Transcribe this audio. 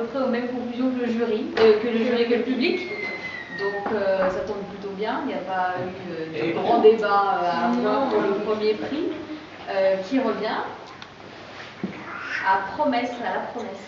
peu près aux mêmes conclusions que le jury, que le public. Donc ça tombe plutôt bien, il n'y a pas eu de grand débat à avoir pour le premier prix, qui revient à la promesse.